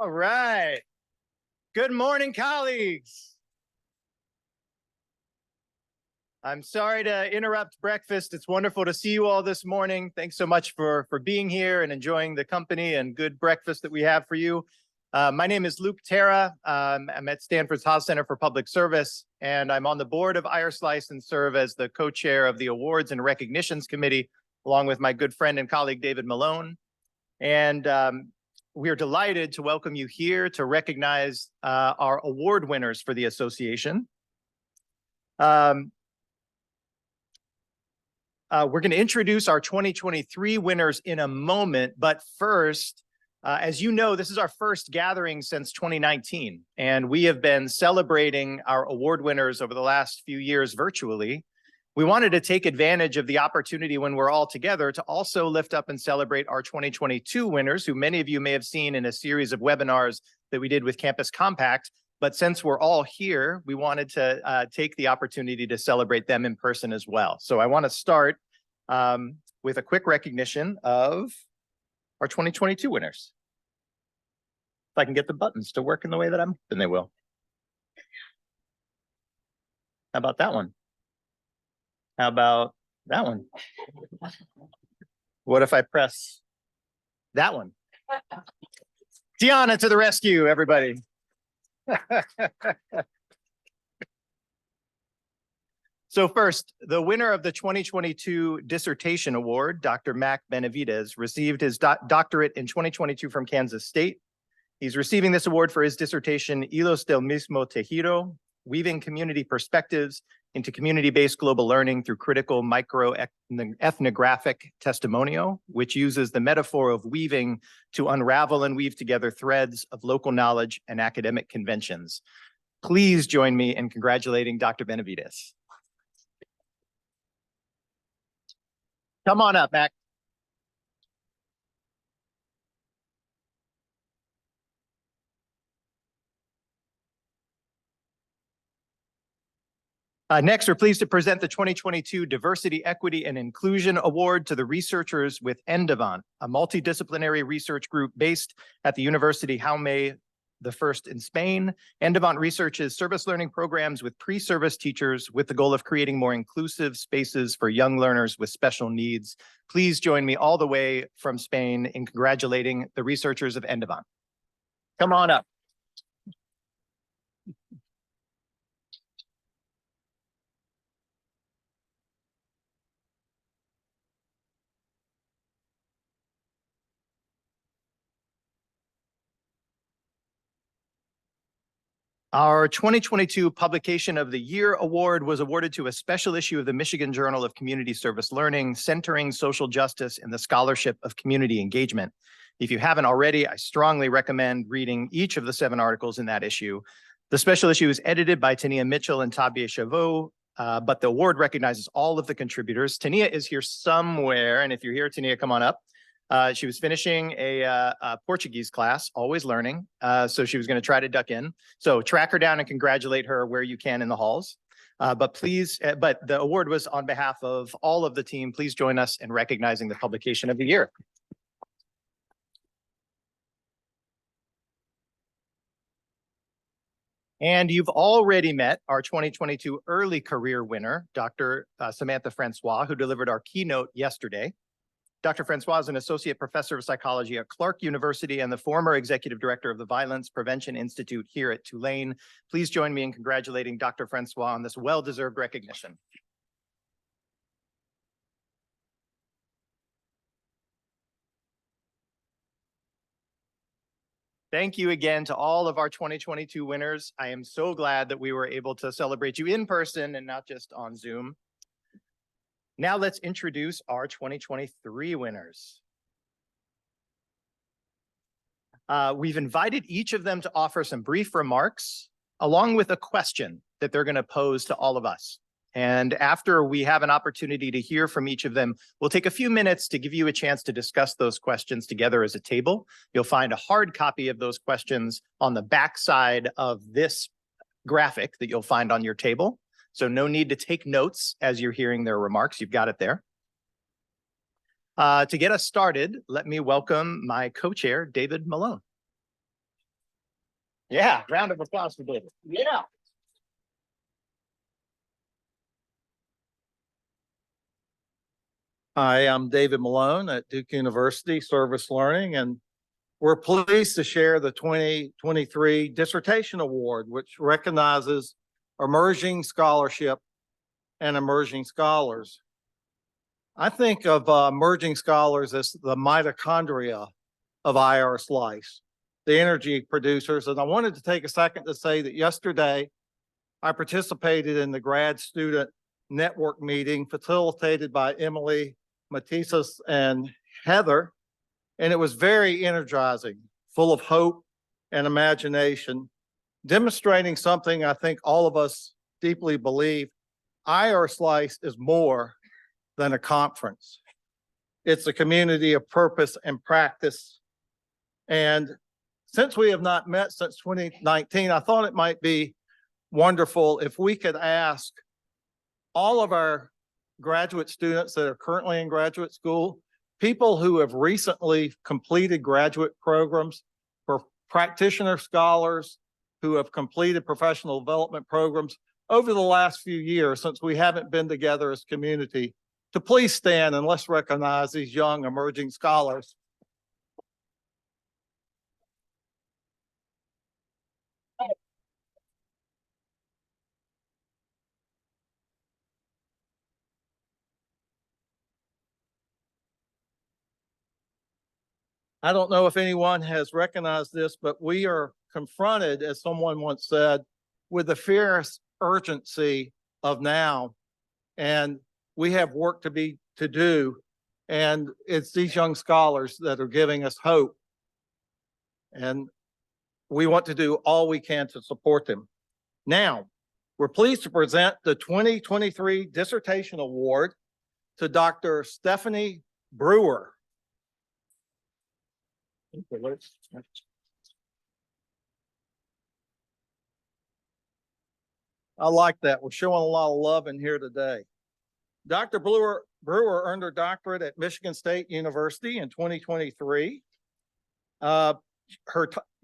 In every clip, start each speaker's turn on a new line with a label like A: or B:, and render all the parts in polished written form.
A: All right. Good morning, colleagues. I'm sorry to interrupt breakfast. It's wonderful to see you all this morning. Thanks so much for being here and enjoying the company and good breakfast that we have for you. My name is Luke Terra. I'm at Stanford's Haas Center for Public Service, and I'm on the board of IARSLCE and serve as the co-chair of the Awards and Recognitions Committee, along with my good friend and colleague, David Malone. And we are delighted to welcome you here to recognize our award winners for the association. We're going to introduce our 2023 winners in a moment, but first, as you know, this is our first gathering since 2019, and we have been celebrating our award winners over the last few years virtually. We wanted to take advantage of the opportunity when we're all together to also lift up and celebrate our 2022 winners, who many of you may have seen in a series of webinars that we did with Campus Compact. But since we're all here, we wanted to take the opportunity to celebrate them in person as well. So I want to start with a quick recognition of our 2022 winners. If I can get the buttons to work in the way that I'm hoping they will. How about that one? How about that one? What if I press that one? Tiana to the rescue, everybody. So first, the winner of the 2022 Dissertation Award, Dr. Mac Benavides, received his doctorate in 2022 from Kansas State. He's receiving this award for his dissertation, Hilos del Mismo Tejido, Weaving Community Perspectives into Community-Based Global Learning through Critical Microethnographic Testimonio, which uses the metaphor of weaving to unravel and weave together threads of local knowledge and academic conventions. Please join me in congratulating Dr. Benavides. Come on up, Mac. Next, we're pleased to present the 2022 Diversity, Equity, and Inclusion Award to the researchers with Endavant, a multidisciplinary research group based at the University Jaume I in Spain. Endavant researches service learning programs with pre-service teachers with the goal of creating more inclusive spaces for young learners with special needs. Please join me all the way from Spain in congratulating the researchers of Endavant. Come on up. Our 2022 Publication of the Year Award was awarded to a special issue of the Michigan Journal of Community Service Learning, centering social justice in the scholarship of community engagement. If you haven't already, I strongly recommend reading each of the 7 articles in that issue. The special issue is edited by Tania Mitchell and Tapia, but the award recognizes all of the contributors. Tania is here somewhere, and if you're here, Tania, come on up. She was finishing a Portuguese class, always learning, so she was going to try to duck in. So track her down and congratulate her where you can in the halls. But the award was on behalf of all of the team. Please join us in recognizing the Publication of the Year. And you've already met our 2022 Early Career winner, Dr. Samantha Francois, who delivered our keynote yesterday. Dr. Francois is an associate professor of psychology at Clark University and the former executive director of the Violence Prevention Institute here at Tulane. Please join me in congratulating Dr. Francois on this well-deserved recognition. Thank you again to all of our 2022 winners. I am so glad that we were able to celebrate you in person and not just on Zoom. Now let's introduce our 2023 winners. We've invited each of them to offer some brief remarks, along with a question that they're going to pose to all of us. And after we have an opportunity to hear from each of them, we'll take a few minutes to give you a chance to discuss those questions together as a table. You'll find a hard copy of those questions on the back side of this graphic that you'll find on your table. So no need to take notes as you're hearing their remarks. You've got it there. To get us started, let me welcome my co-chair, David Malone. Yeah, round of applause for David. Yeah.
B: Hi, I'm David Malone at Duke University Service Learning, and we're pleased to share the 2023 Dissertation Award, which recognizes emerging scholarship and emerging scholars. I think of emerging scholars as the mitochondria of IARSLCE, the energy producers. And I wanted to take a second to say that yesterday I participated in the grad student network meeting facilitated by Emily, Matisas, and Heather. And it was very energizing, full of hope and imagination, demonstrating something I think all of us deeply believe. IARSLCE is more than a conference. It's a community of purpose and practice. And since we have not met since 2019, I thought it might be wonderful if we could ask all of our graduate students that are currently in graduate school, people who have recently completed graduate programs, for practitioner scholars who have completed professional development programs over the last few years since we haven't been together as community, to please stand and let's recognize these young emerging scholars. I don't know if anyone has recognized this, but we are confronted, as someone once said, with the fierce urgency of now. And we have work to do. And it's these young scholars that are giving us hope. And we want to do all we can to support them. Now, we're pleased to present the 2023 Dissertation Award to Dr. Stephanie Brewer. I like that. We're showing a lot of love in here today. Dr. Brewer earned her doctorate at Michigan State University in 2023. Her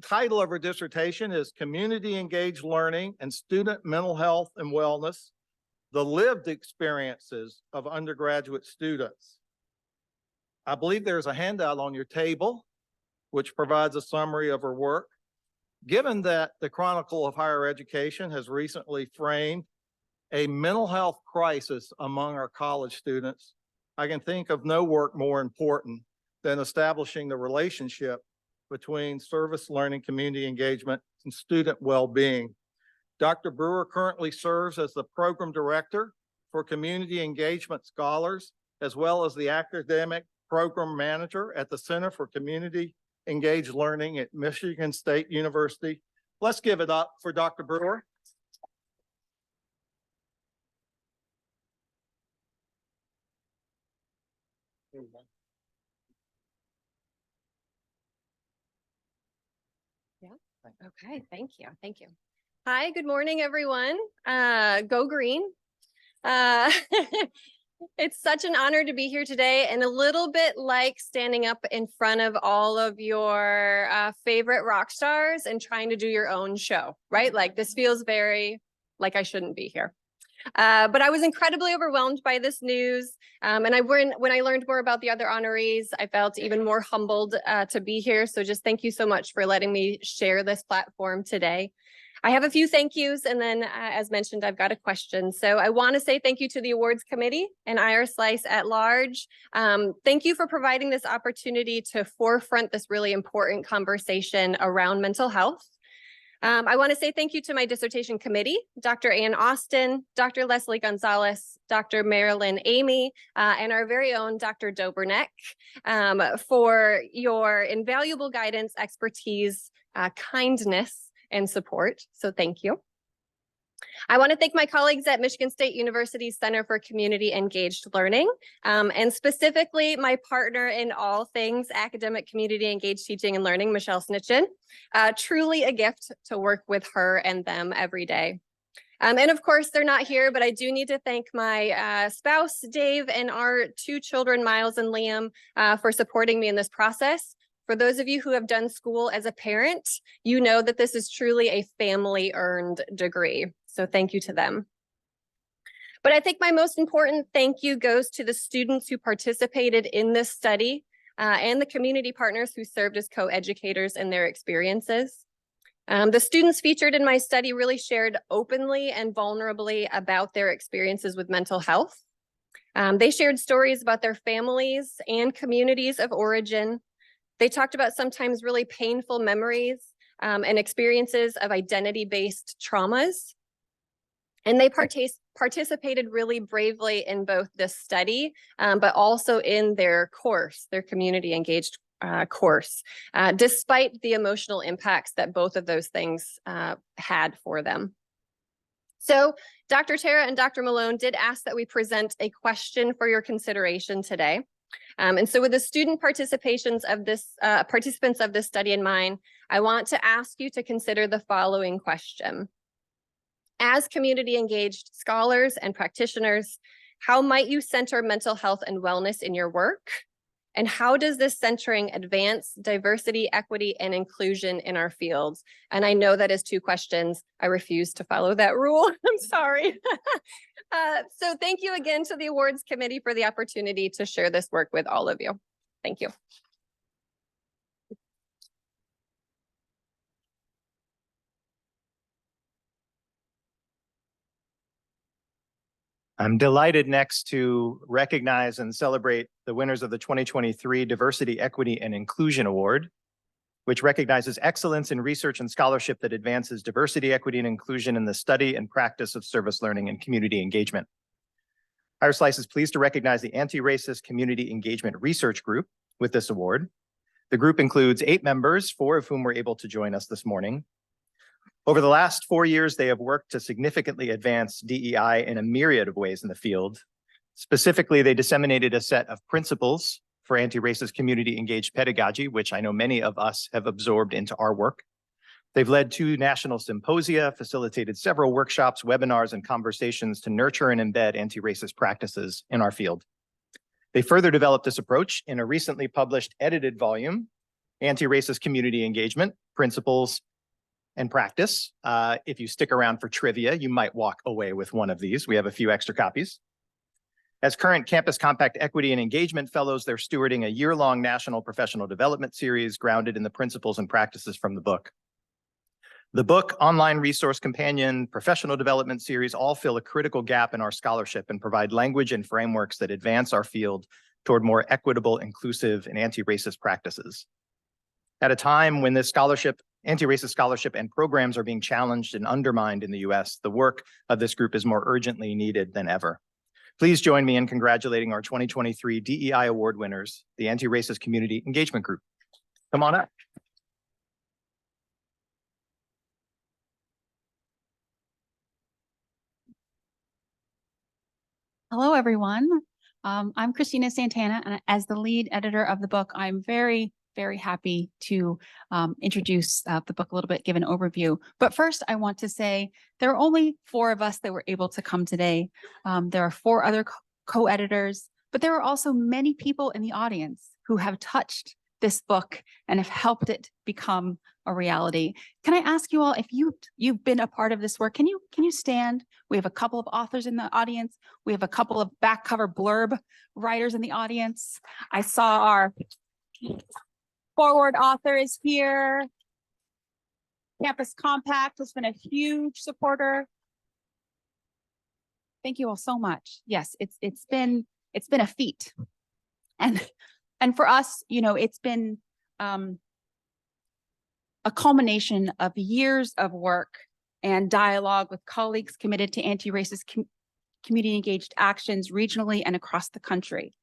B: title of her dissertation is Community Engaged Learning and Student Mental Health and Wellness, the Lived Experiences of Undergraduate Students. I believe there's a handout on your table which provides a summary of her work. Given that the Chronicle of Higher Education has recently framed a mental health crisis among our college students, I can think of no work more important than establishing the relationship between service learning, community engagement, and student well-being. Dr. Brewer currently serves as the program director for community engagement scholars, as well as the academic program manager at the Center for Community Engaged Learning at Michigan State University. Let's give it up for Dr. Brewer.
C: Yeah. Okay. Thank you. Thank you. Hi. Good morning, everyone. Go green. It's such an honor to be here today, and a little bit like standing up in front of all of your favorite rock stars and trying to do your own show, right? Like this feels very like I shouldn't be here. But I was incredibly overwhelmed by this news. And when I learned more about the other honorees, I felt even more humbled to be here. So just thank you so much for letting me share this platform today. I have a few thank yous, and then as mentioned, I've got a question. So I want to say thank you to the awards committee and IARSLCE at large. Thank you for providing this opportunity to forefront this really important conversation around mental health. I want to say thank you to my dissertation committee, Dr. Ann Austin, Dr. Leslie Gonzalez, Dr. Marilyn Amy, and our very own Dr. Doberneck for your invaluable guidance, expertise, kindness, and support. So thank you. I want to thank my colleagues at Michigan State University's Center for Community Engaged Learning, and specifically my partner in all things academic community engaged teaching and learning, Michelle Snitchin. Truly a gift to work with her and them every day. And of course, they're not here, but I do need to thank my spouse, Dave, and our two children, Miles and Liam, for supporting me in this process, For those of you who have done school as a parent, you know that this is truly a family-earned degree. So thank you to them. But I think my most important thank you goes to the students who participated in this study and the community partners who served as co-educators in their experiences. The students featured in my study really shared openly and vulnerably about their experiences with mental health. They shared stories about their families and communities of origin. They talked about sometimes really painful memories and experiences of identity-based traumas. And they participated really bravely in both this study, but also in their course, their community engaged course, despite the emotional impacts that both of those things had for them. So Dr. Tara and Dr. Malone did ask that we present a question for your consideration today. And so with the student participants of this study in mind, I want to ask you to consider the following question. As community engaged scholars and practitioners, how might you center mental health and wellness in your work? And how does this centering advance diversity, equity, and inclusion in our fields? And I know that is 2 questions. I refuse to follow that rule. I'm sorry. So thank you again to the awards committee for the opportunity to share this work with all of you. Thank you.
A: I'm delighted next to recognize and celebrate the winners of the 2023 Diversity, Equity, and Inclusion Award, which recognizes excellence in research and scholarship that advances diversity, equity, and inclusion in the study and practice of service learning and community engagement. IARSLCE is pleased to recognize the Anti-Racist Community Engagement Research Group with this award. The group includes 8 members, 4 of whom were able to join us this morning. Over the last 4 years, they have worked to significantly advance DEI in a myriad of ways in the field. Specifically, they disseminated a set of principles for anti-racist community engaged pedagogy, which I know many of us have absorbed into our work. They've led 2 national symposia, facilitated several workshops, webinars, and conversations to nurture and embed anti-racist practices in our field. They further developed this approach in a recently published edited volume, Anti-Racist Community Engagement, Principles and Practice. If you stick around for trivia, you might walk away with one of these. We have a few extra copies. As current Campus Compact Equity and Engagement Fellows, they're stewarding a year-long national professional development series grounded in the principles and practices from the book. The book, online resource companion, professional development series all fill a critical gap in our scholarship and provide language and frameworks that advance our field toward more equitable, inclusive, and anti-racist practices. At a time when this scholarship, anti-racist scholarship and programs are being challenged and undermined in the US, the work of this group is more urgently needed than ever. Please join me in congratulating our 2023 DEI Award winners, the Anti-Racist Community Engagement Group. Come on up.
D: Hello, everyone. I'm Christina Santana, and as the lead editor of the book, I'm very happy to introduce the book a little bit, give an overview. But first, I want to say there are only 4 of us that were able to come today. There are 4 other co-editors, but there are also many people in the audience who have touched this book and have helped it become a reality. Can I ask you all, if you've been a part of this work, can you stand? We have a couple of authors in the audience. We have a couple of back cover blurb writers in the audience. I saw our forward author is here. Campus Compact has been a huge supporter. Thank you all so much. Yes, it's been a feat. And for us, you know, it's been a culmination of years of work and dialogue with colleagues committed to anti-racist community engaged actions regionally and across the country.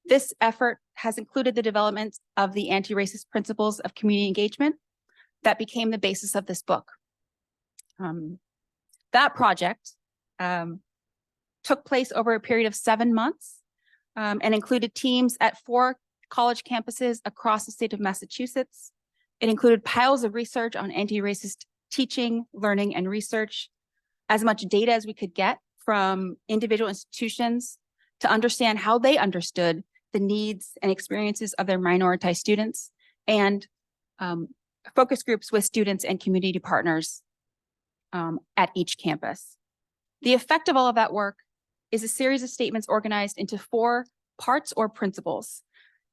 D: This effort has included the development of the anti-racist principles of community engagement that became the basis of this book. That project took place over a period of 7 months and included teams at 4 college campuses across the state of Massachusetts. It included piles of research on anti-racist teaching, learning, and research, as much data as we could get from individual institutions to understand how they understood the needs and experiences of their minoritized students, and focus groups with students and community partners at each campus. The effect of all of that work is a series of statements organized into 4 parts or principles.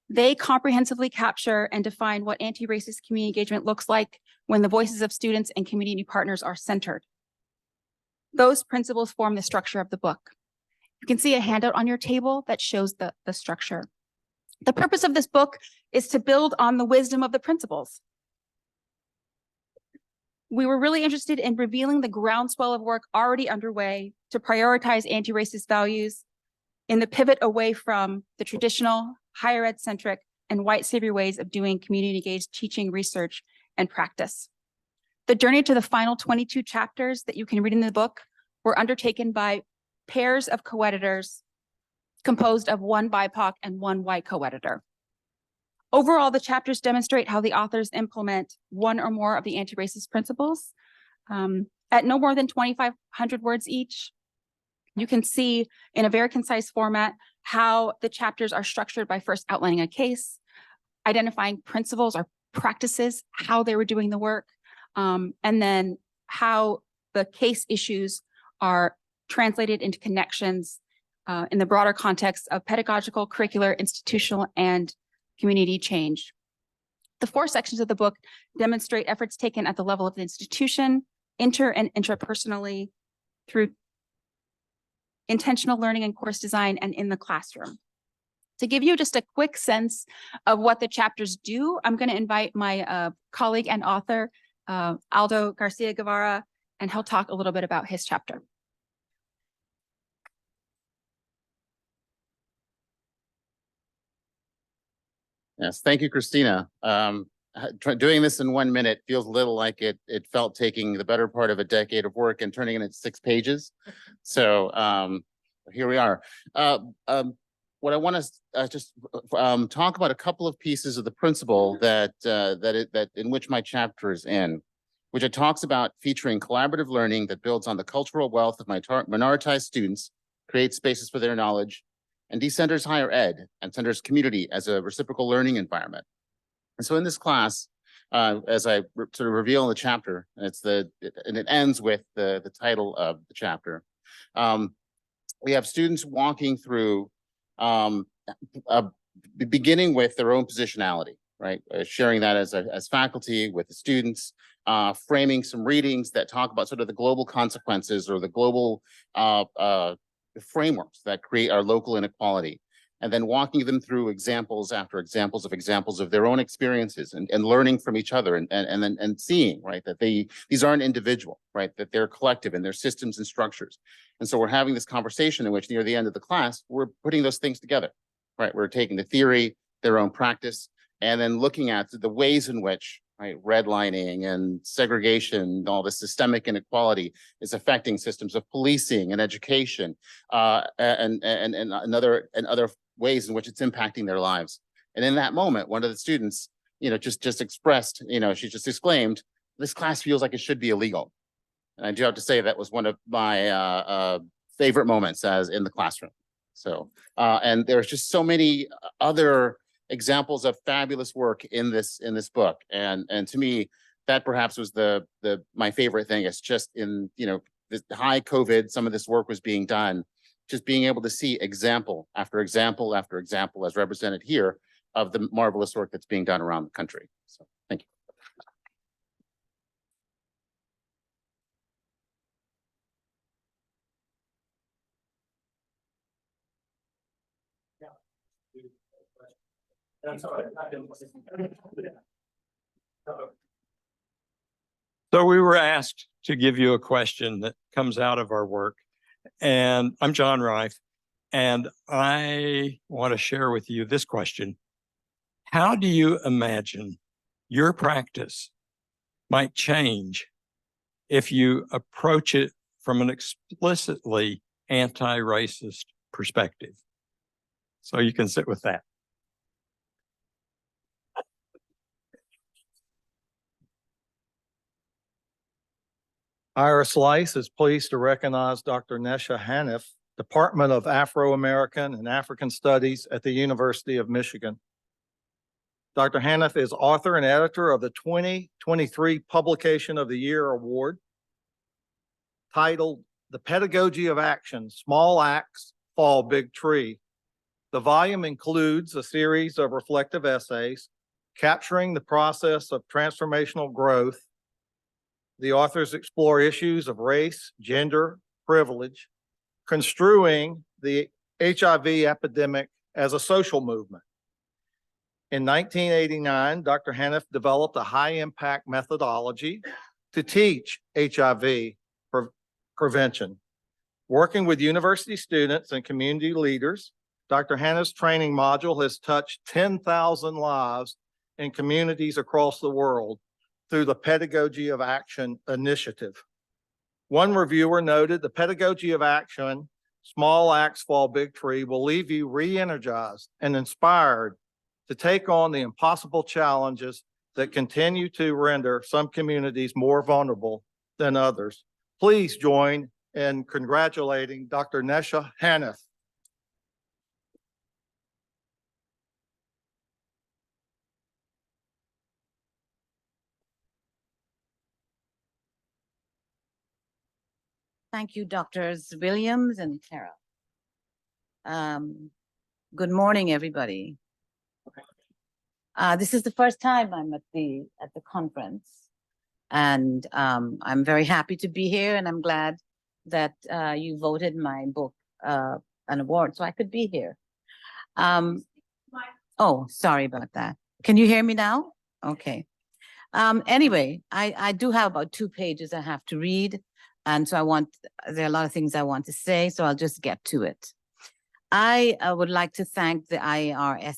D: They comprehensively capture and define what anti-racist community engagement looks like when the voices of students and community partners are centered. Those principles form the structure of the book. You can see a handout on your table that shows the structure. The purpose of this book is to build on the wisdom of the principles. We were really interested in revealing the groundswell of work already underway to prioritize anti-racist values in the pivot away from the traditional higher ed centric and white savior ways of doing community engaged teaching, research, and practice. The journey to the final 22 chapters that you can read in the book were undertaken by pairs of co-editors composed of 1 BIPOC and 1 white co-editor. Overall, the chapters demonstrate how the authors implement 1 or more of the anti-racist principles at no more than 2,500 words each. You can see in a very concise format how the chapters are structured by first outlining a case, identifying principles or practices, how they were doing the work, and then how the case issues are translated into connections in the broader context of pedagogical, curricular, institutional, and community change. The 4 sections of the book demonstrate efforts taken at the level of the institution, inter and intrapersonally, through intentional learning and course design, and in the classroom. To give you just a quick sense of what the chapters do, I'm going to invite my colleague and author, Aldo Garcia Guevara, and he'll talk a little bit about his chapter.
E: Yes, thank you, Christina. Doing this in 1 minute feels a little like it felt taking the better part of a decade of work and turning it into 6 pages. So here we are. What I want to just talk about a couple of pieces of the principle that in which my chapter is in, which it talks about featuring collaborative learning that builds on the cultural wealth of minoritized students, creates spaces for their knowledge, and decenters higher ed and centers community as a reciprocal learning environment. And so in this class, as I sort of reveal in the chapter, and it ends with the title of the chapter. We have students walking through, beginning with their own positionality, right? Sharing that as faculty with the students, framing some readings that talk about sort of the global consequences or the global frameworks that create our local inequality, and then walking them through examples after examples of their own experiences and learning from each other and seeing, right, that these aren't individual, right, that they're collective in their systems and structures. And so we're having this conversation in which near the end of the class, we're putting those things together, right? We're taking the theory, their own practice, and then looking at the ways in which, right, redlining and segregation, all the systemic inequality is affecting systems of policing and education, and other ways in which it's impacting their lives. And in that moment, one of the students, just expressed, she just exclaimed, "This class feels like it should be illegal." And I do have to say that was one of my favorite moments as in the classroom. So, and there's just so many other examples of fabulous work in this book, and to me, that perhaps was my favorite thing. It's just in this high COVID, some of this work was being done, just being able to see example after example after example as represented here of the marvelous work that's being done around the country. So thank you.
F: So we were asked to give you a question that comes out of our work. And I'm John Reif, and I want to share with you this question. How do you imagine your practice might change if you approach it from an explicitly anti-racist perspective? So you can sit with that.
B: IARSLCE is pleased to recognize Dr. Nesha Hanif, Department of Afro-American and African Studies at the University of Michigan. Dr. Haniff is author and editor of the 2023 Publication of the Year Award titled The Pedagogy of Action, Small Acts Fall Big Tree. The volume includes a series of reflective essays capturing the process of transformational growth. The authors explore issues of race, gender, privilege, construing the HIV epidemic as a social movement. In 1989, Dr. Haniff developed a high-impact methodology to teach HIV prevention. Working with university students and community leaders, Dr. Haniff's training module has touched 10,000 lives in communities across the world through the Pedagogy of Action initiative. One reviewer noted the Pedagogy of Action, Small Acts Fall Big Tree, will leave you re-energized and inspired to take on the impossible challenges that continue to render some communities more vulnerable than others. Please join in congratulating Dr. Nesha Haniff.
G: Thank you, Doctors Williams and Clara. Good morning, everybody. This is the first time I'm at the conference, and I'm very happy to be here, and I'm glad that you voted my book an award, so I could be here. Oh, sorry about that. Can you hear me now? Okay. Anyway, I do have about 2 pages I have to read. And so there are a lot of things I want to say, so I'll just get to it. I would like to thank the IARSLCE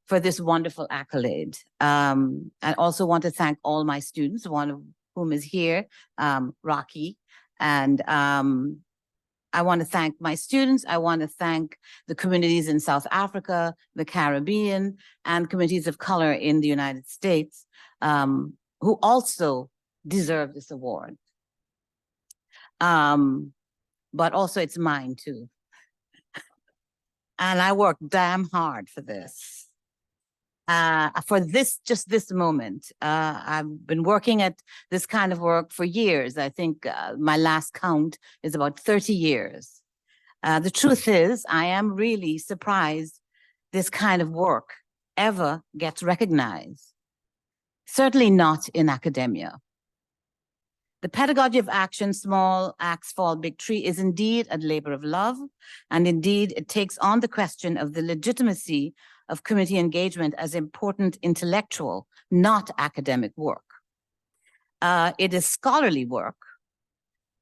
G: for this wonderful accolade. I also want to thank all my students, one of whom is here, Rocky. And I want to thank my students. I want to thank the communities in South Africa, the Caribbean, and communities of color in the United States, who also deserve this award. But also it's mine too. And I worked damn hard for this. Just this moment. I've been working at this kind of work for years. I think my last count is about 30 years. The truth is, I am really surprised this kind of work ever gets recognized. Certainly not in academia. The Pedagogy of Action, Small Acts Fall Big Tree is indeed a labor of love, and indeed it takes on the question of the legitimacy of community engagement as important intellectual, not academic work. It is scholarly work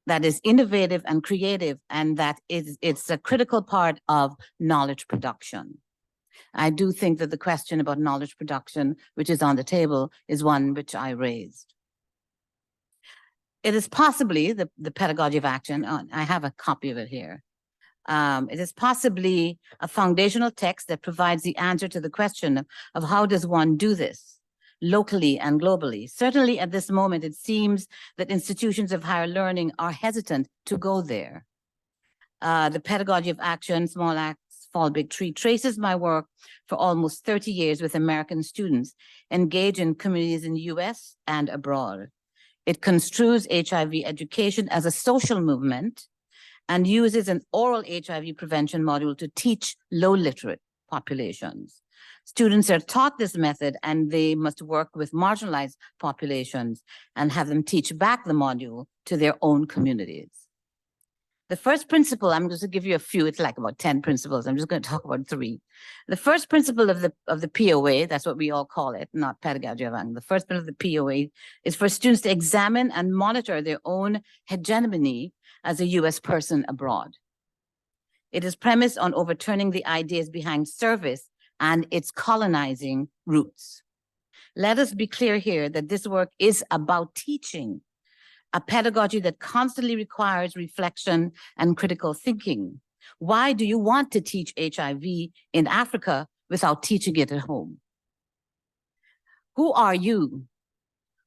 G: that is innovative and creative, and that it's a critical part of knowledge production. I do think that the question about knowledge production, which is on the table, is one which I raised. It is possibly the Pedagogy of Action, I have a copy of it here. It is possibly a foundational text that provides the answer to the question of how does one do this locally and globally. Certainly at this moment, it seems that institutions of higher learning are hesitant to go there. The Pedagogy of Action, Small Acts Fall Big Tree traces my work for almost 30 years with American students engaged in communities in the US and abroad. It construes HIV education as a social movement and uses an oral HIV prevention module to teach low literate populations. Students are taught this method and they must work with marginalized populations and have them teach back the module to their own communities. The first principle, I'm just going to give you a few, it's like about 10 principles. I'm just going to talk about 3. The first principle of the POA, that's what we all call it, not pedagogy of action. The first principle of the POA is for students to examine and monitor their own hegemony as a US person abroad. It is premised on overturning the ideas behind service and its colonizing roots. Let us be clear here that this work is about teaching, a pedagogy that constantly requires reflection and critical thinking. Why do you want to teach HIV in Africa without teaching it at home? Who are you?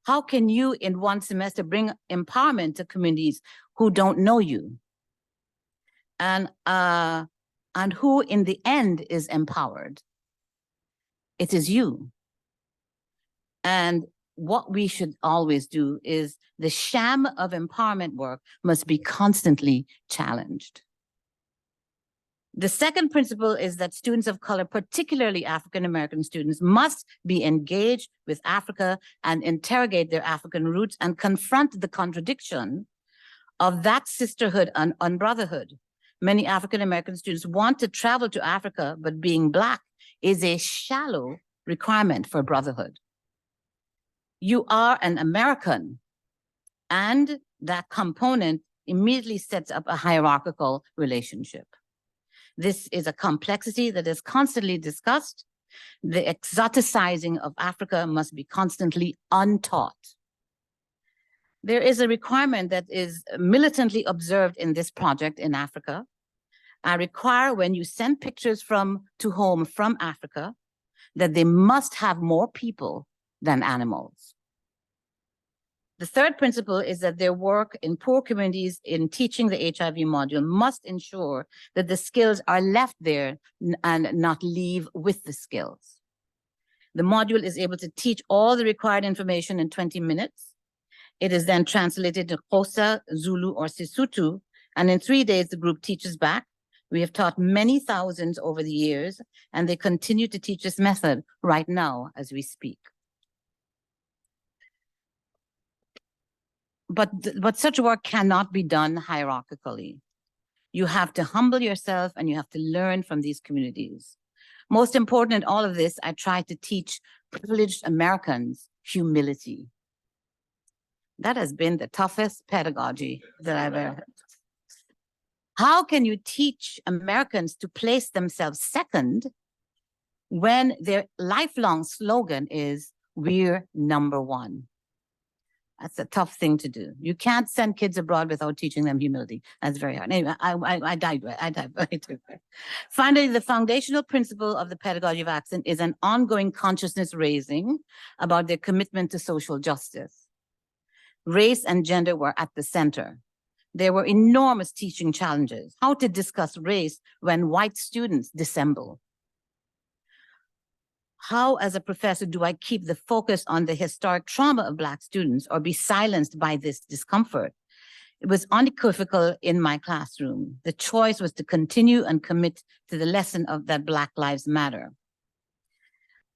G: How can you in one semester bring empowerment to communities who don't know you? And who in the end is empowered? It is you. And what we should always do is the sham of empowerment work must be constantly challenged. The second principle is that students of color, particularly African-American students, must be engaged with Africa and interrogate their African roots and confront the contradiction of that sisterhood and brotherhood. Many African-American students want to travel to Africa, but being Black is a shallow requirement for brotherhood. You are an American, and that component immediately sets up a hierarchical relationship. This is a complexity that is constantly discussed. The exoticizing of Africa must be constantly untaught. There is a requirement that is militantly observed in this project in Africa. I require when you send pictures to home from Africa, that they must have more people than animals. The third principle is that their work in poor communities in teaching the HIV module must ensure that the skills are left there and not leave with the skills. The module is able to teach all the required information in 20 minutes. It is then translated to Xhosa, Zulu, or Sesotho, and in 3 days, the group teaches back. We have taught many thousands over the years, and they continue to teach this method right now as we speak. But such work cannot be done hierarchically. You have to humble yourself and you have to learn from these communities. Most important in all of this, I try to teach privileged Americans humility. That has been the toughest pedagogy that I've ever had. How can you teach Americans to place themselves second when their lifelong slogan is, "We're number one"? That's a tough thing to do. You can't send kids abroad without teaching them humility. That's very hard. Anyway, I digress. Finally, the foundational principle of the pedagogy of action is an ongoing consciousness raising about their commitment to social justice. Race and gender were at the center. There were enormous teaching challenges. How to discuss race when white students dissemble? How, as a professor, do I keep the focus on the historic trauma of Black students or be silenced by this discomfort? It was unequivocal in my classroom. The choice was to continue and commit to the lesson of that Black Lives Matter.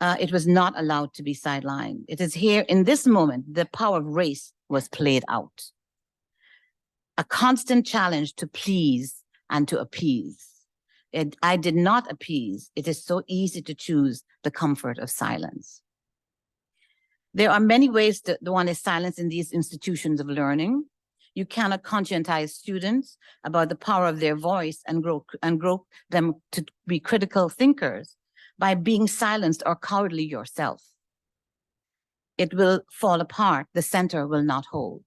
G: It was not allowed to be sidelined. It is here in this moment, the power of race was played out. A constant challenge to please and to appease. I did not appease. It is so easy to choose the comfort of silence. There are many ways that one is silenced in these institutions of learning. You cannot conscientize students about the power of their voice and grow them to be critical thinkers by being silenced or cowardly yourself. It will fall apart. The center will not hold.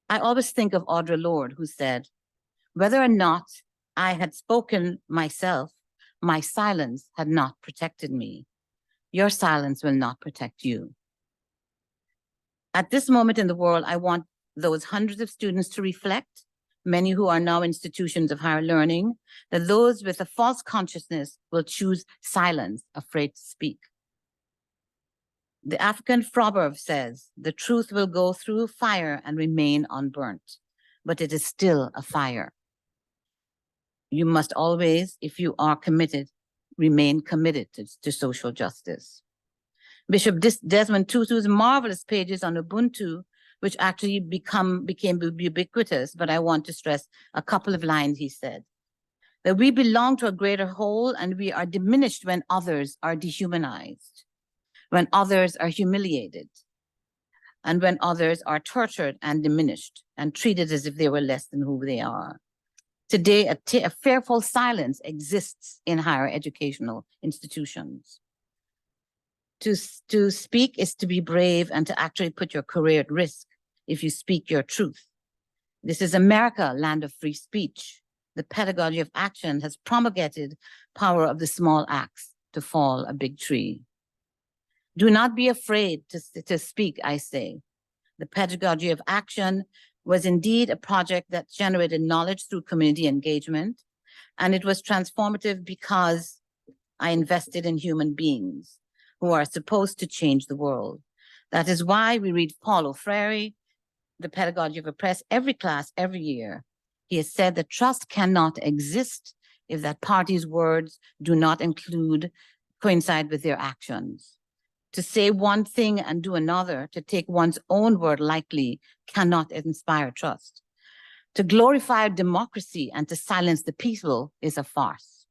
G: I always think of Audre Lorde, who said, whether or not I had spoken myself, my silence had not protected me. Your silence will not protect you. At this moment in the world, I want those hundreds of students to reflect, many who are now institutions of higher learning, that those with a false consciousness will choose silence, afraid to speak. The African proverb says, the truth will go through fire and remain unburnt, but it is still a fire. You must always, if you are committed, remain committed to social justice. Bishop Desmond Tutu's marvelous pages on Ubuntu, which actually became ubiquitous, but I want to stress a couple of lines he said. That we belong to a greater whole and we are diminished when others are dehumanized, when others are humiliated, and when others are tortured and diminished and treated as if they were less than who they are. Today, a fearful silence exists in higher educational institutions. To speak is to be brave and to actually put your career at risk if you speak your truth. This is America, land of free speech. The pedagogy of action has promulgated power of the small axe to fall a big tree. Do not be afraid to speak, I say. The pedagogy of action was indeed a project that generated knowledge through community engagement, and it was transformative because I invested in human beings who are supposed to change the world. That is why we read Paulo Freire, The Pedagogy of Oppress, every class, every year. He has said that trust cannot exist if that party's words do not coincide with their actions. To say one thing and do another, to take one's own word lightly, cannot inspire trust. To glorify democracy and to silence the people is a farce.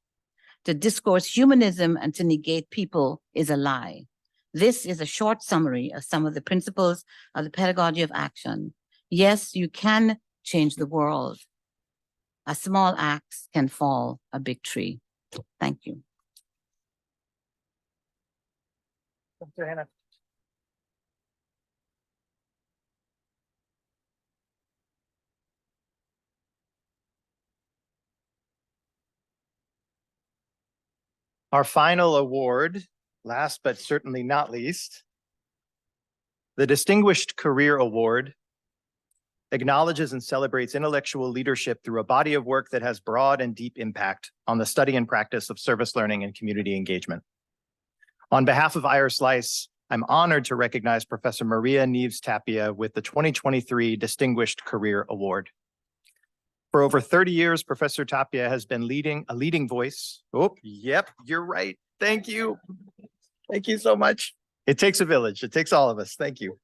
G: To discourse humanism and to negate people is a lie. This is a short summary of some of the principles of the pedagogy of action. Yes, you can change the world. A small axe can fall a big tree. Thank you.
A: Dr. Hannah. Our final award, last but certainly not least, the Distinguished Career Award acknowledges and celebrates intellectual leadership through a body of work that has broad and deep impact on the study and practice of service learning and community engagement. On behalf of IARSLCE, I'm honored to recognize Professor Maria Nieves Tapia with the 2023 Distinguished Career Award. For over 30 years, Professor Tapia has been a leading voice. Oh, yep, you're right. Thank you. Thank you so much. It takes a village. It takes all of us. Thank you.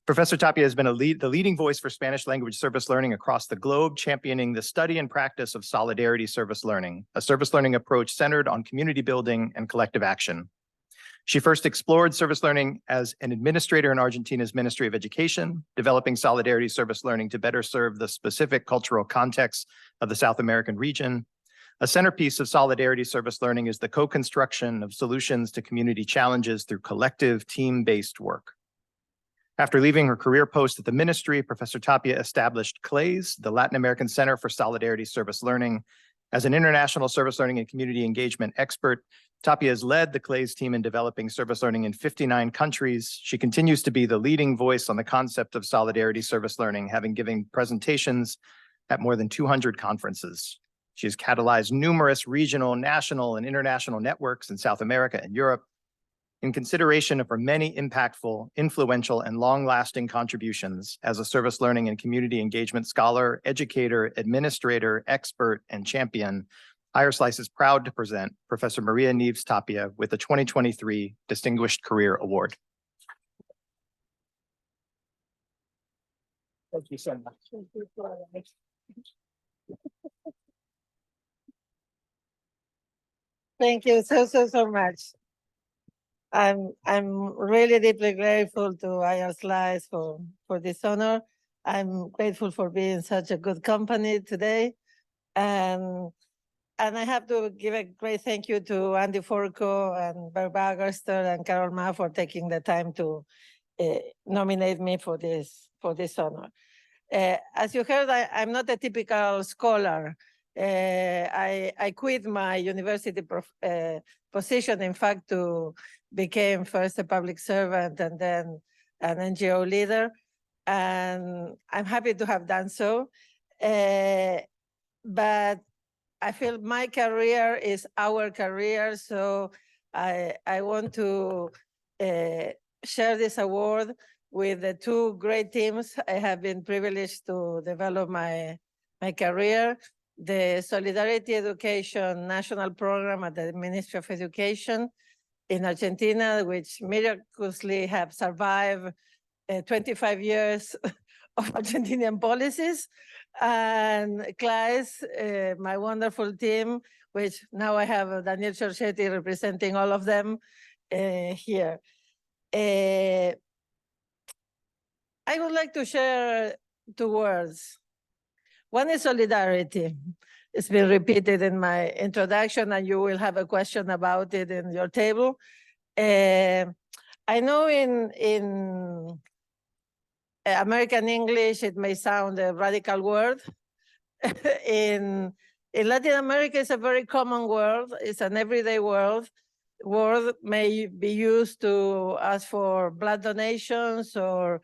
A: Professor Tapia has been the leading voice for Spanish language service learning across the globe, championing the study and practice of solidarity service learning, a service learning approach centered on community building and collective action. She first explored service learning as an administrator in Argentina's Ministry of Education, developing solidarity service learning to better serve the specific cultural context of the South American region. A centerpiece of solidarity service learning is the co-construction of solutions to community challenges through collective team-based work. After leaving her career post at the ministry, Professor Tapia established CLAYS, the Latin American Center for Solidarity Service Learning. As an international service learning and community engagement expert, Tapia has led the CLAYS team in developing service learning in 59 countries. She continues to be the leading voice on the concept of solidarity service learning, having given presentations at more than 200 conferences. She has catalyzed numerous regional, national, and international networks in South America and Europe. In consideration of her many impactful, influential, and long-lasting contributions as a service learning and community engagement scholar, educator, administrator, expert, and champion, IARSLCE is proud to present Professor Maria Nieves Tapia with the 2023 Distinguished Career Award. Thank you so much.
H: Thank you so much. I'm really deeply grateful to IARSLCE for this honor. I'm grateful for being such a good company today. And I have to give a great thank you to Andy Forco and Berbagerster and Carol Ma for taking the time to nominate me for this honor. As you heard, I'm not a typical scholar. I quit my university position, in fact, to become first a public servant and then an NGO leader. And I'm happy to have done so. But I feel my career is our career, so I want to share this award with the two great teams I have been privileged to develop my career. The Solidarity Education National Program at the Ministry of Education in Argentina, which miraculously have survived 25 years of Argentinian policies, and CLAYS, my wonderful team, which now I have Daniel Giorgetti representing all of them here. I would like to share two words. One is solidarity. It's been repeated in my introduction, and you will have a question about it in your table. I know in American English, it may sound a radical word. In Latin America, it's a very common word. It's an everyday word. word may be used to ask for blood donations or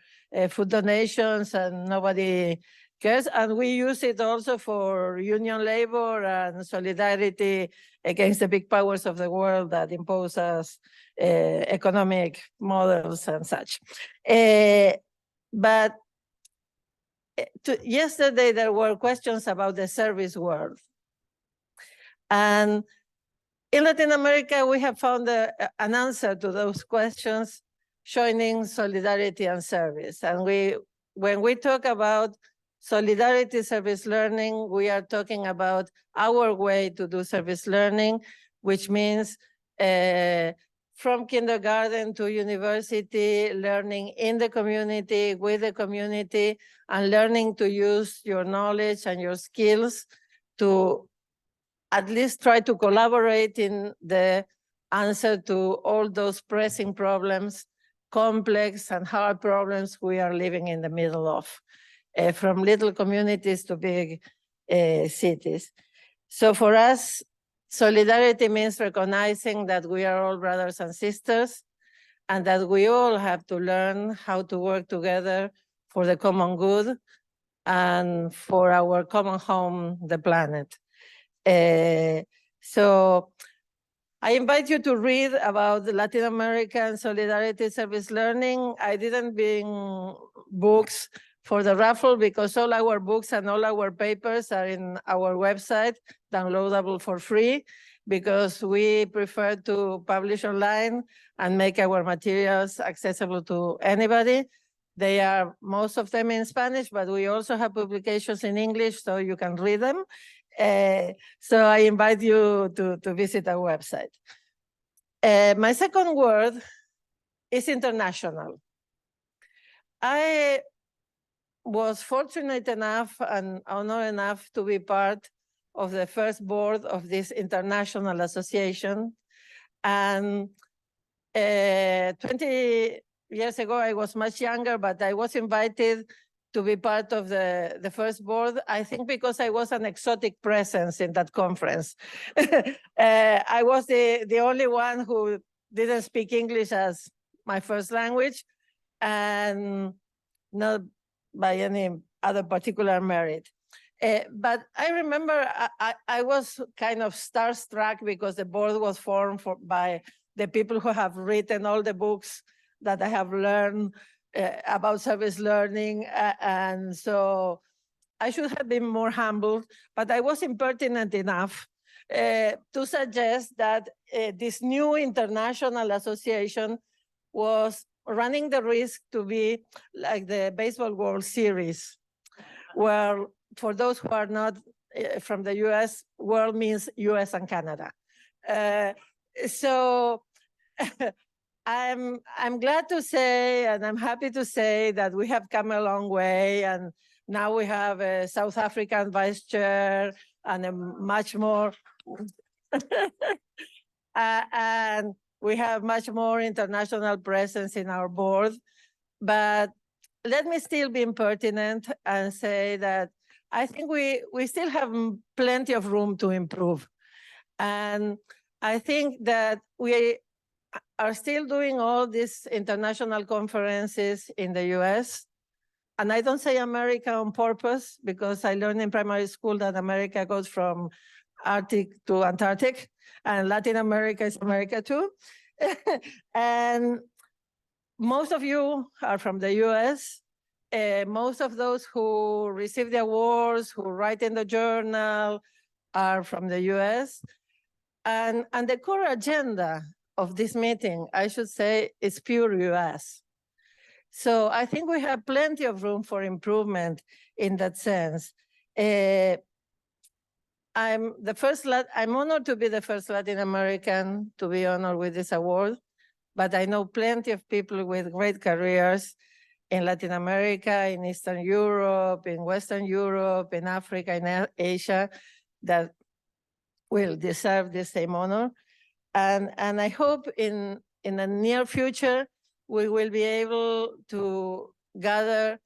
H: food donations, and nobody cares. And we use it also for union labor and solidarity against the big powers of the world that impose us economic models and such. But yesterday there were questions about the service world. And in Latin America, we have found an answer to those questions, joining solidarity and service. And when we talk about solidarity service learning, we are talking about our way to do service learning, which means from kindergarten to university, learning in the community, with the community, and learning to use your knowledge and your skills to at least try to collaborate in the answer to all those pressing problems, complex and hard problems we are living in the middle of, from little communities to big cities. So for us, solidarity means recognizing that we are all brothers and sisters, and that we all have to learn how to work together for the common good and for our common home, the planet. So I invite you to read about the Latin American Solidarity Service Learning. I didn't bring books for the raffle because all our books and all our papers are in our website, downloadable for free, because we prefer to publish online and make our materials accessible to anybody. They are, most of them in Spanish, but we also have publications in English, so you can read them. So I invite you to visit our website. My second word is international. I was fortunate enough and honored enough to be part of the first board of this international association. And 20 years ago, I was much younger, but I was invited to be part of the first board, I think because I was an exotic presence in that conference. I was the only one who didn't speak English as my first language, and not by any other particular merit. But I remember I was kind of starstruck because the board was formed by the people who have written all the books that I have learned about service learning. And so I should have been more humble, but I was impertinent enough to suggest that this new international association was running the risk to be like the Baseball World Series, where for those who are not from the US, world means US and Canada. So I'm glad to say, and I'm happy to say that we have come a long way, and now we have a South African vice chair and a much more, and we have much more international presence in our board. But let me still be impertinent and say that I think we still have plenty of room to improve. And I think that we are still doing all these international conferences in the US. And I don't say America on purpose, because I learned in primary school that America goes from Arctic to Antarctic, and Latin America is America too. And most of you are from the US. Most of those who receive the awards, who write in the journal, are from the US. And the core agenda of this meeting, I should say, is pure US. So I think we have plenty of room for improvement in that sense. I'm honored to be the first Latin American to be honored with this award, but I know plenty of people with great careers in Latin America, in Eastern Europe, in Western Europe, in Africa, in Asia, that will deserve the same honor. And I hope in the near future, we will be able to gather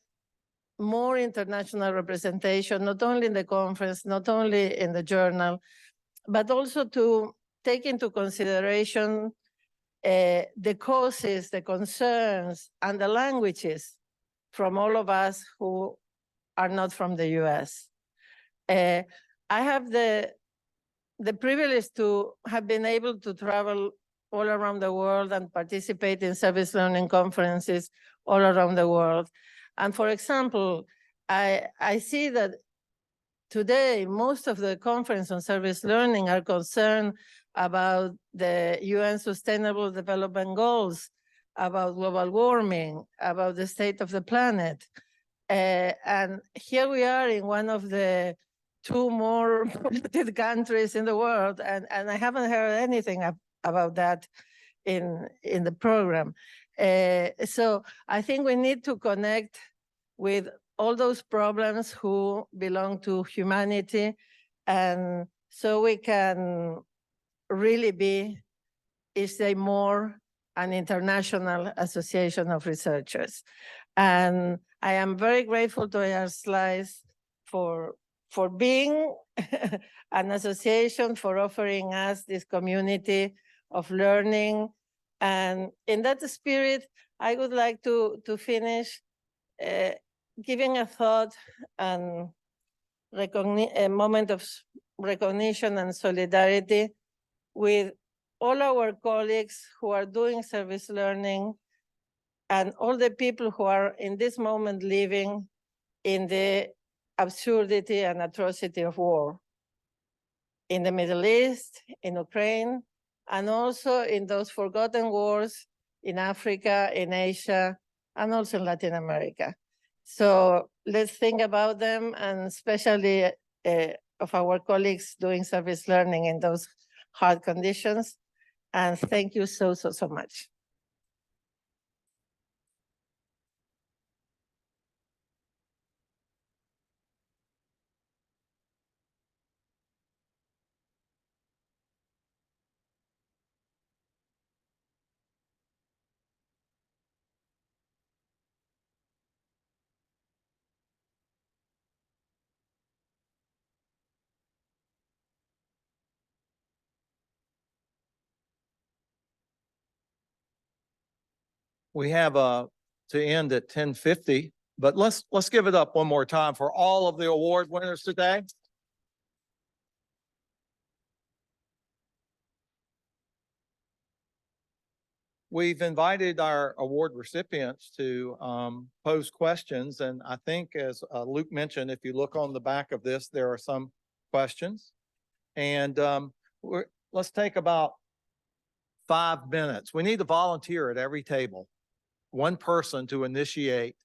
H: more international representation, not only in the conference, not only in the journal, but also to take into consideration the causes, the concerns, and the languages from all of us who are not from the US. I have the privilege to have been able to travel all around the world and participate in service learning conferences all around the world. And for example, I see that today, most of the conference on service learning are concerned about the UN Sustainable Development Goals, about global warming, about the state of the planet. And here we are in one of the two more polluted countries in the world, and I haven't heard anything about that in the program. So I think we need to connect with all those problems who belong to humanity, and so we can really be, is a more an international association of researchers. And I am very grateful to IARSLCE for being an association, for offering us this community of learning. And in that spirit, I would like to finish giving a thought and a moment of recognition and solidarity with all our colleagues who are doing service learning and all the people who are in this moment living in the absurdity and atrocity of war in the Middle East, in Ukraine, and also in those forgotten wars in Africa, in Asia, and also in Latin America. So let's think about them, and especially of our colleagues doing service learning in those hard conditions. And thank you so much.
B: We have to end at 10:50, but let's give it up one more time for all of the award winners today. We've invited our award recipients to pose questions, and I think, as Luke mentioned, if you look on the back of this, there are some questions. And let's take about 5 minutes. We need a volunteer at every table, one person to initiate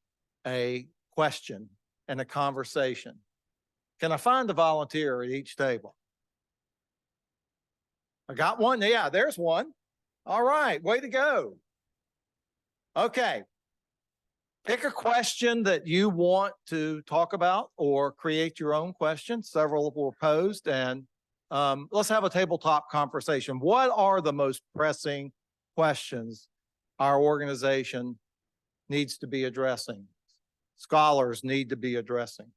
B: a question and a conversation. Can I find a volunteer at each table? I got one. Yeah, there's one. All right, way to go. Okay. Pick a question that you want to talk about or create your own question. Several were posed, and let's have a tabletop conversation. What are the most pressing questions our organization needs to be addressing, scholars need to be addressing?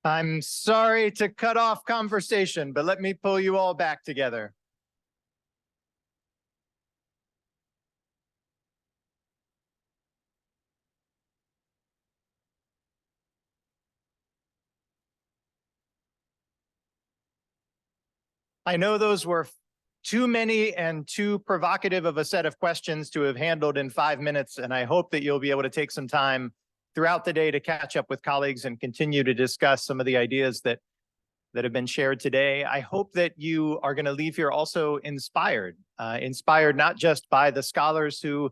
A: I'm sorry to cut off conversation, but let me pull you all back together. I know those were too many and too provocative of a set of questions to have handled in 5 minutes, and I hope that you'll be able to take some time throughout the day to catch up with colleagues and continue to discuss some of the ideas that have been shared today. I hope that you are going to leave here also inspired, inspired not just by the scholars who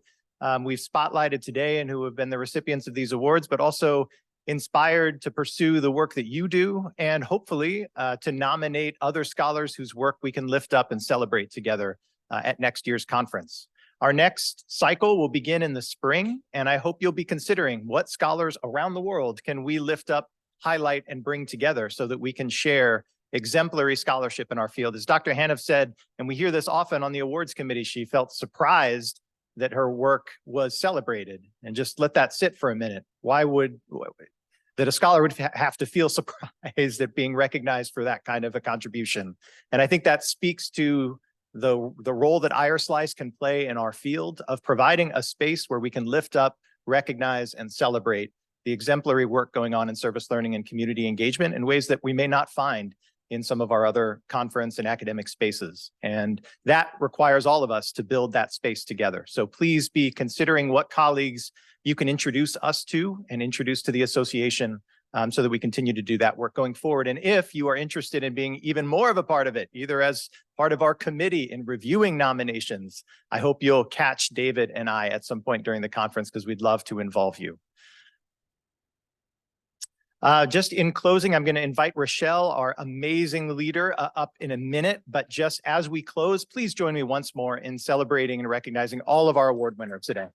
A: we've spotlighted today and who have been the recipients of these awards, but also inspired to pursue the work that you do and hopefully to nominate other scholars whose work we can lift up and celebrate together at next year's conference. Our next cycle will begin in the spring, and I hope you'll be considering what scholars around the world can we lift up, highlight, and bring together so that we can share exemplary scholarship in our field. As Dr. Haniff said, and we hear this often on the awards committee, she felt surprised that her work was celebrated. And just let that sit for a minute. Why would that a scholar would have to feel surprised at being recognized for that kind of a contribution? And I think that speaks to the role that IARSLCE can play in our field of providing a space where we can lift up, recognize, and celebrate the exemplary work going on in service learning and community engagement in ways that we may not find in some of our other conference and academic spaces. And that requires all of us to build that space together. So please be considering what colleagues you can introduce us to and introduce to the association so that we continue to do that work going forward. And if you are interested in being even more of a part of it, either as part of our committee in reviewing nominations, I hope you'll catch David and I at some point during the conference because we'd love to involve you. Just in closing, I'm going to invite Rochelle, our amazing leader, up in a minute. But just as we close, please join me once more in celebrating and recognizing all of our award winners today.